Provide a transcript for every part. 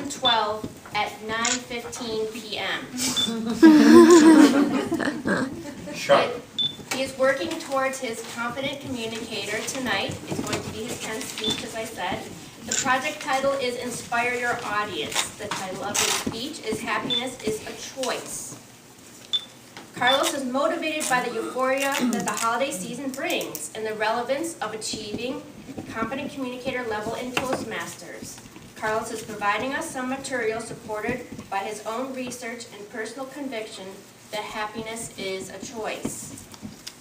2012 at 9:15 p.m. Sure. He is working towards his Confident Communicator tonight. It's going to be his 10th speech, as I said. The project title is Inspire Your Audience. The title of his speech is Happiness is a Choice. Carlos is motivated by the euphoria that the holiday season brings and the relevance of achieving Confident Communicator level in Toastmasters. Carlos is providing us some material supported by his own research and personal conviction that happiness is a choice.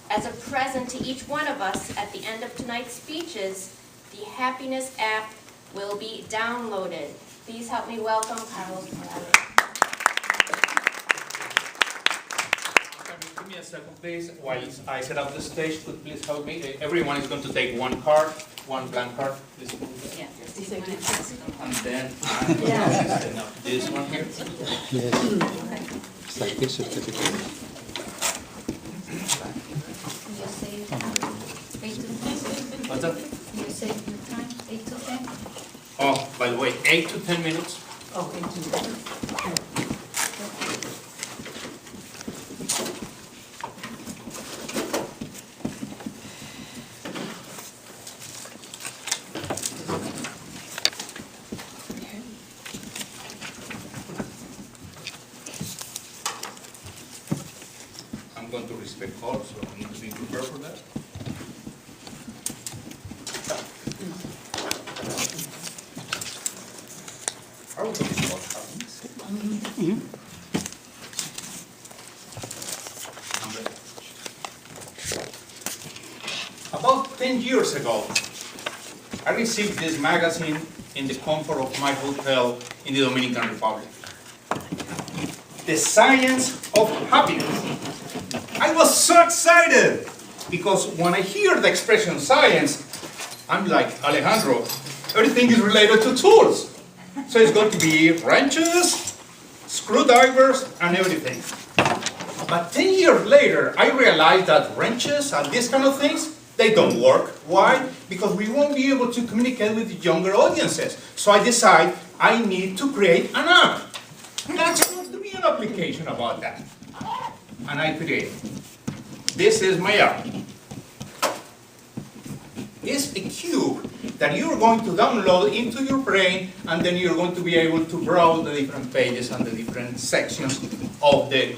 As a present to each one of us at the end of tonight's speeches, the Happiness app will be downloaded. Please help me welcome Carlos Morales. Give me a second, please. While I set up the stage, could please help me? Everyone is going to take one card, one blank card. Please move that. Yeah. And then I'm going to send up this one here. Yes. It's like this certificate. You say 8 to 10? What's that? You say your time, 8 to 10? Oh, by the way, 8 to 10 minutes. Oh, 8 to 10. I'm going to respect all, so I need to be prepared for that. Are we talking about happiness? I'm ready. About 10 years ago, I received this magazine in the comfort of my hotel in the Dominican Republic. The Science of Happiness. I was so excited because when I hear the expression science, I'm like, Alejandro, everything is related to tools. So it's going to be wrenches, screwdrivers, and everything. But 10 years later, I realized that wrenches and these kind of things, they don't work. Why? Because we won't be able to communicate with the younger audiences. So I decide I need to create an app. That's going to be an application about that. And I create. This is my app. It's a cube that you're going to download into your brain, and then you're going to be able to browse the different pages and the different sections of the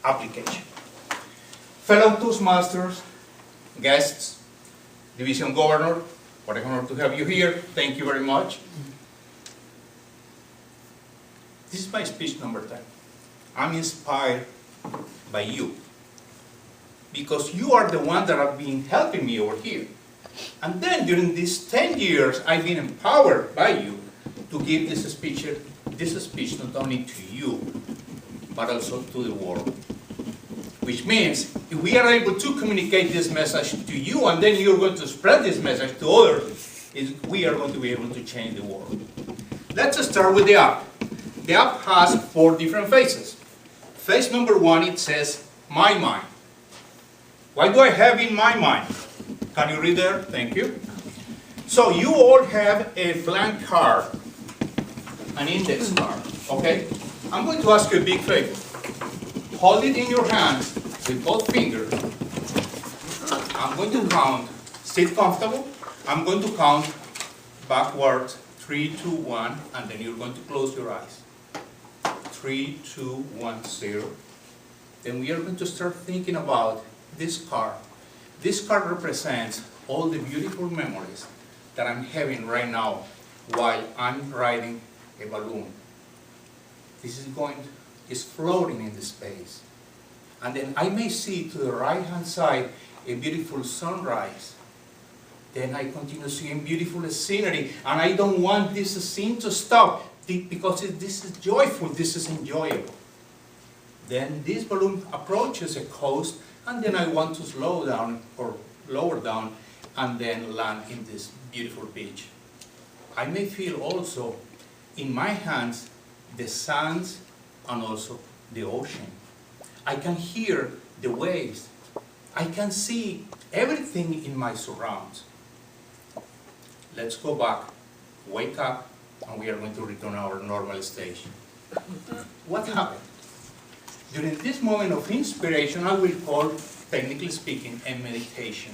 application. Fellow Toastmasters, guests, Division Governor, what an honor to have you here. Thank you very much. This is my speech number 10. I'm inspired by you, because you are the one that have been helping me over here. And then during these 10 years, I've been empowered by you to give this speech not only to you, but also to the world. Which means, if we are able to communicate this message to you, and then you're going to spread this message to others, we are going to be able to change the world. Let's start with the app. The app has 4 different phases. Phase number 1, it says, My Mind. What do I have in my mind? Can you read there? Thank you. So you all have a blank card, an index card, okay? I'm going to ask you a big favor. Hold it in your hands with both fingers. I'm going to count, sit comfortable. I'm going to count backwards, 3, 2, 1, and then you're going to close your eyes. 3, 2, 1, 0. Then we are going to start thinking about this card. This card represents all the beautiful memories that I'm having right now while I'm riding a balloon. This is floating in the space. And then I may see to the right-hand side a beautiful sunrise. Then I continue seeing beautiful scenery, and I don't want this scene to stop because this is joyful, this is enjoyable. Then this balloon approaches a coast, and then I want to slow down or lower down and then land in this beautiful beach. I may feel also in my hands the sands and also the ocean. I can hear the waves. I can see everything in my surrounds. Let's go back, wake up, and we are going to return our normal stage. What happened? During this moment of inspiration, I will call, technically speaking, a meditation.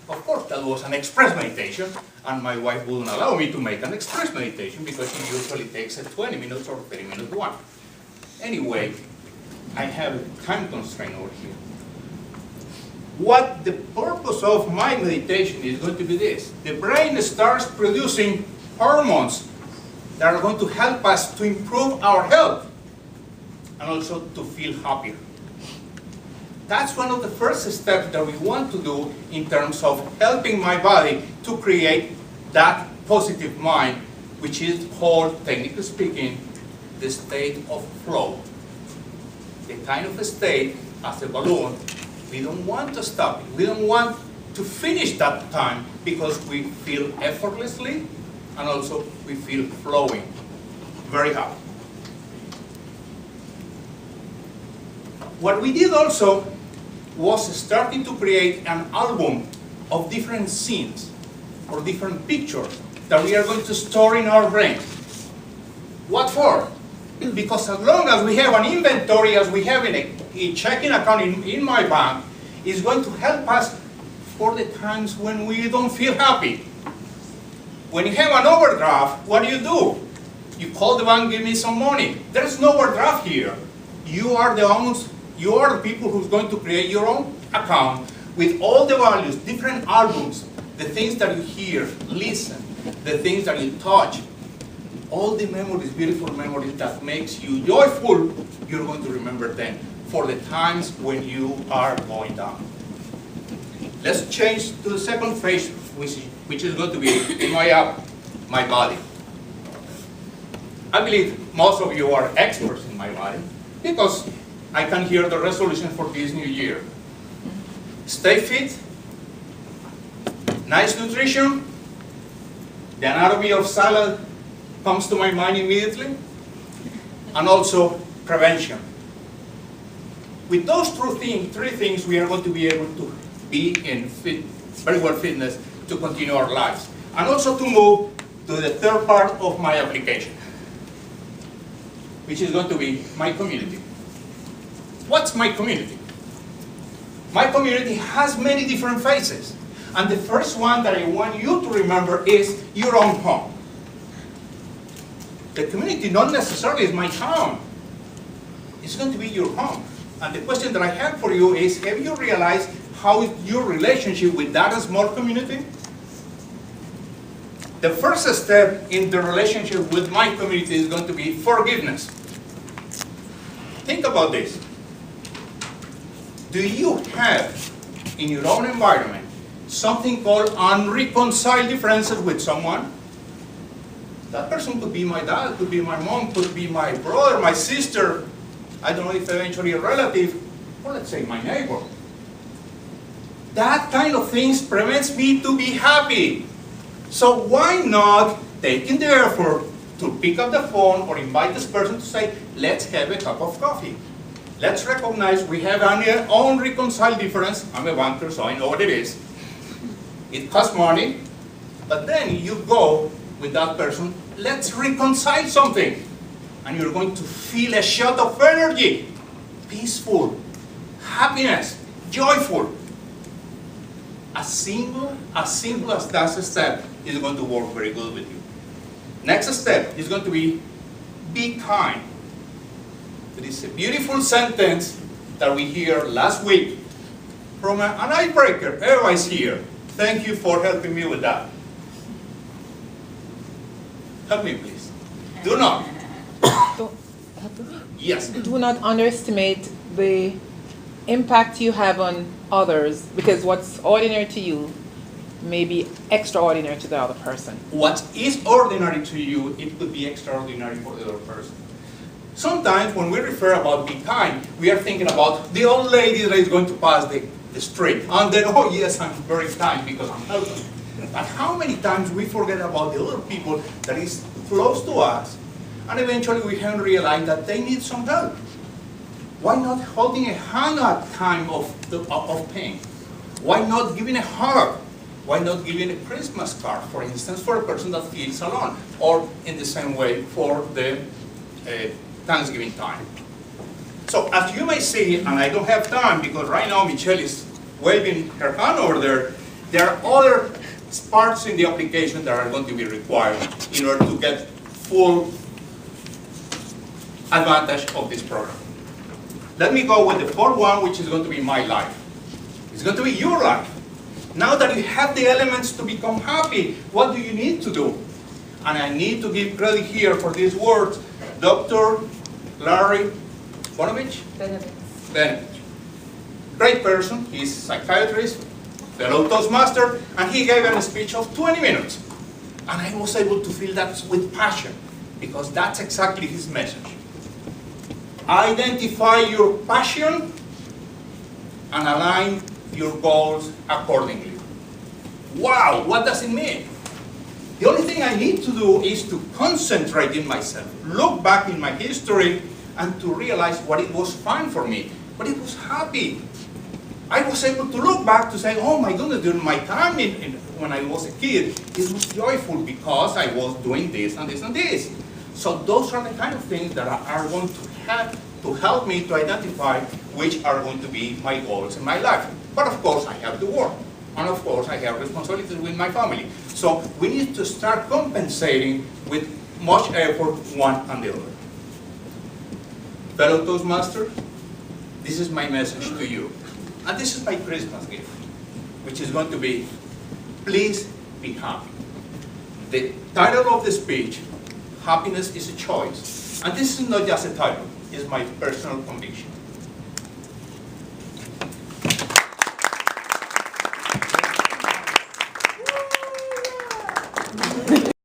Of course, that was an express meditation, and my wife wouldn't allow me to make an express meditation because she usually takes a 20 minutes or 30 minute one. Anyway, I have a time constraint over here. What the purpose of my meditation is going to be this. The brain starts producing hormones that are going to help us to improve our health and also to feel happier. That's one of the first steps that we want to do in terms of helping my body to create that positive mind, which is called, technically speaking, the state of flow. The kind of a state as a balloon, we don't want to stop it. We don't want to finish that time because we feel effortlessly and also we feel flowing, very happy. What we did also was starting to create an album of different scenes or different pictures that we are going to store in our brain. What for? Because as long as we have an inventory, as we have a checking account in my bank, it's going to help us for the times when we don't feel happy. When you have an overdraft, what do? You call the bank, give me some money. There's no overdraft here. You are the people who's going to create your own account with all the values, different albums, the things that you hear, listen, the things that you touch, all the memories, beautiful memories that makes you joyful, you're going to remember them for the times when you are going down. Let's change to the second phase, which is going to be in my body. I believe most of you are experts in my body because I can hear the resolution for this new year. Stay fit, nice nutrition, the anatomy of salad comes to my mind immediately, and also prevention. With those three things, we are going to be able to be in very well fitness to continue our lives, and also to move to the third part of my application, which is going to be my community. What's my community? My community has many different faces, and the first one that I want you to remember is your own home. The community not necessarily is my town. It's going to be your home. And the question that I have for you is, have you realized how is your relationship with that small community? The first step in the relationship with my community is going to be forgiveness. Think about this. Do you have in your own environment something called unreconciled differences with someone? That person could be my dad, could be my mom, could be my brother, my sister, I don't know if eventually a relative, or let's say my neighbor. That kind of things prevents me to be happy. So why not taking the effort to pick up the phone or invite this person to say, let's have a cup of coffee. Let's recognize we have our own reconciled difference. I'm a banker, so I know what it is. It costs money, but then you go with that person, let's reconcile something. And you're going to feel a shot of energy, peaceful, happiness, joyful. As simple as that step is going to work very good with you. Next step is going to be kind. It is a beautiful sentence that we hear last week from an icebreaker. Eva is here. Thank you for helping me with that. Help me, please. Do not. Yes. Do not underestimate the impact you have on others, because what's ordinary to you may be extraordinary to the other person. What is ordinary to you, it could be extraordinary for the other person. Sometimes when we refer about be kind, we are thinking about the old lady that is going to pass the street. And then, oh yes, I'm very kind because I'm helping. But how many times we forget about the other people that is close to us, and eventually we haven't realized that they need some help. Why not holding a hand at time of pain? Why not giving a hug? Why not giving a Christmas card, for instance, for a person that feels alone? Or in the same way for the Thanksgiving time. So as you may see, and I don't have time because right now Michelle is waving her hand over there are other parts in the application that are going to be required in order to get full advantage of this program. Let me go with the fourth one, which is going to be my life. It's going to be your life. Now that you have the elements to become happy, what do you need to do? And I need to give credit here for these words, Dr. Larry Bonovich? Benovich. Great person, he's a psychiatrist, fellow Toastmaster, and he gave a speech of 20 minutes. And I was able to feel that with passion, because that's exactly his message. Identify your passion and align your goals accordingly. Wow, what does it mean? The only thing I need to do is to concentrate in myself, look back in my history, and to realize what it was fun for me, what it was happy. I was able to look back to say, oh my goodness, during my time when I was a kid, it was joyful because I was doing this and this and this. So those are the kind of things that are going to help me to identify which are going to be my goals in my life. But of course, I have to work. And of course, I have responsibilities with my family. So we need to start compensating with much effort, one and the other. Fellow Toastmasters, this is my message to you. And this is my Christmas gift, which is going to be, please be happy. The title of the speech, Happiness is a Choice. And this is not just a title, it's my personal conviction.